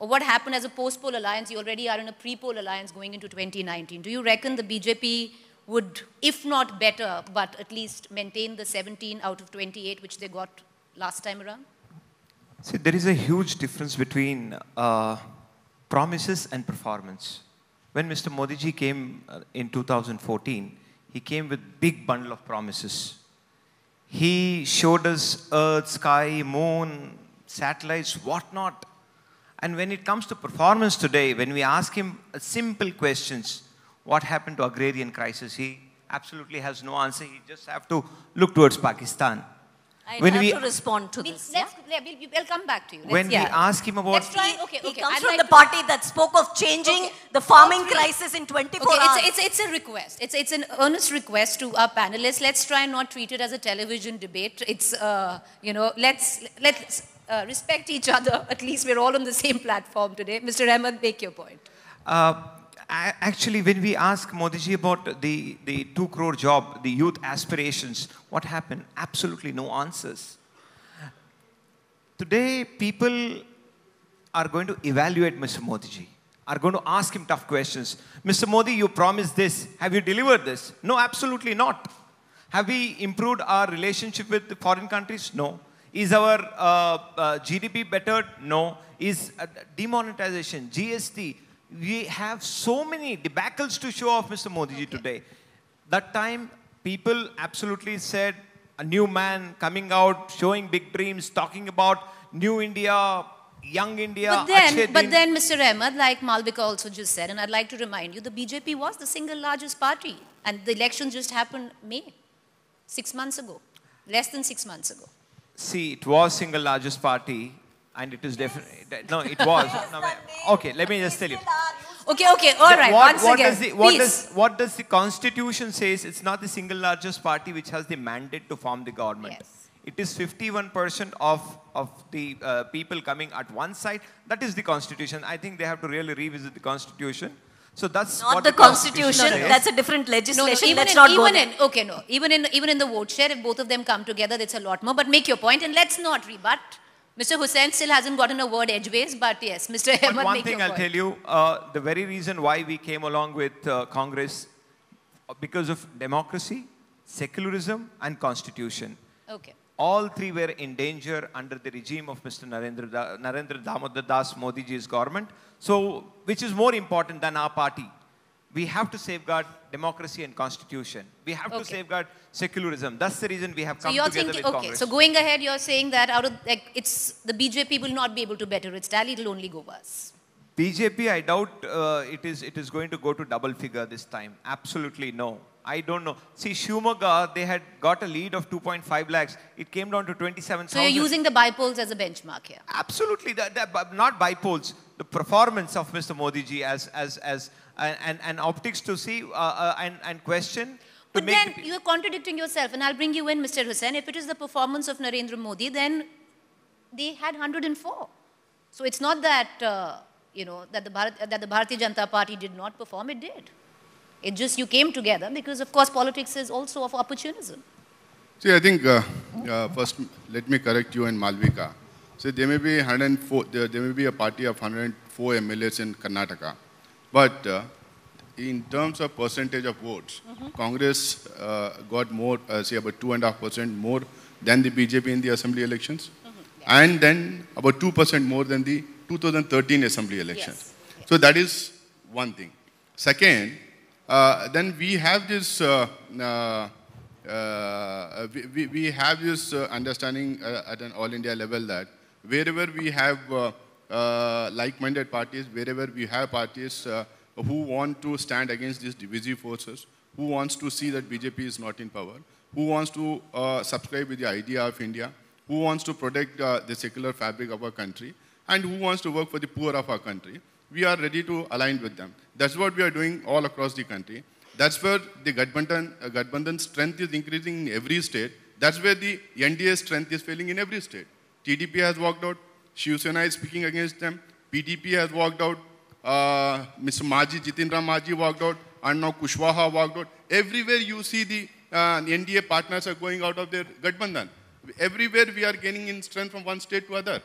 or what happened as a post-poll alliance, you already are in a pre-poll alliance going into 2019. Do you reckon the BJP would, if not better, but at least maintain the 17 out of 28 which they got last time around? See, there is a huge difference between promises and performance. When Mr. Modi ji came in 2014, he came with big bundle of promises. He showed us earth, sky, moon, satellites, whatnot. And when it comes to performance today, when we ask him simple questions, what happened to agrarian crisis, he absolutely has no answer. He just have to look towards Pakistan. I have to respond to this. We'll come back to you. When we ask him about... He comes from the party that spoke of changing the farming crisis in 24 hours. It's a request. It's an earnest request to our panelists. Let's try and not treat it as a television debate. It's, let's respect each other. At least we're all on the same platform today. Mr. Ahmed, make your point. Actually, when we ask Modi ji about the 2 crore job, the youth aspirations, what happened? Absolutely no answers. Today, people are going to evaluate Mr. Modi ji, are going to ask him tough questions. Mr. Modi, you promised this. Have you delivered this? No, absolutely not. Have we improved our relationship with the foreign countries? No. Is our GDP bettered? No. Is demonetization, GST, we have so many debacles to show off Mr. Modi ji today. That time, people absolutely said, a new man coming out, showing big dreams, talking about new India, young India. But then, Mr. Ahmed, like Malvika also just said, and I'd like to remind you, the BJP was the single largest party. And the election just happened May, 6 months ago, less than 6 months ago. See, it was single largest party. And it is definitely, no, it was. No, okay, let me just tell you. Okay, all right, what does the Constitution says? It's not the single largest party which has the mandate to form the government. Yes. It is 51% of the people coming at one side. That is the Constitution. I think they have to really revisit the Constitution. So that's not what the Constitution. That's a different legislation. Even in the vote share, if both of them come together, that's a lot more. But make your point, and let's not rebut. Mr. Hussain still hasn't gotten a word edgeways, but yes, Mr. Ahmed, but one thing I'll tell you, the very reason why we came along with Congress, because of democracy, secularism, and constitution. Okay. All three were in danger under the regime of Mr. Narendra Damodar Das Modi ji's government. So, which is more important than our party? We have to safeguard democracy and constitution. We have to safeguard secularism. That's the reason we have come together with Congress. So going ahead, you're saying that the BJP will not be able to better its tally, it'll only go worse. BJP, I doubt it is going to go to double figure this time. Absolutely no. I don't know. See, Shumaga, they had got a lead of 2.5 lakhs. It came down to 27,000. So you're using the bypolls as a benchmark here? Absolutely. Not bypolls. The performance of Mr. Modi ji and optics to see and question. But then you're contradicting yourself, and I'll bring you in, Mr. Hussain. If it is the performance of Narendra Modi, then they had 104. So it's not that, that the Bharatiya Janata Party did not perform, it did. It just, you came together because, of course, politics is also of opportunism. See, I think, first, let me correct you and Malvika. So there may be 104, there may be a party of 104 MLAs in Karnataka. But in terms of percentage of votes, Congress got more, say about 2.5% more than the BJP in the assembly elections. And then about 2% more than the 2013 assembly elections. Yes. So that is one thing. Second, then we have this understanding at an all India level that wherever we have like-minded parties, wherever we have parties who want to stand against these divisive forces, who wants to see that BJP is not in power, who wants to subscribe with the idea of India, who wants to protect the secular fabric of our country, and who wants to work for the poor of our country, we are ready to align with them. That's what we are doing all across the country. That's where the Gathbandhan strength is increasing in every state. That's where the NDA strength is failing in every state. TDP has walked out. Shiv Sena is speaking against them. PDP has walked out. Mr. Maji, Jitendra Maji walked out. And now Kushwaha walked out. Everywhere you see the NDA partners are going out of their Gathbandhan. Everywhere we are gaining in strength from one state to other.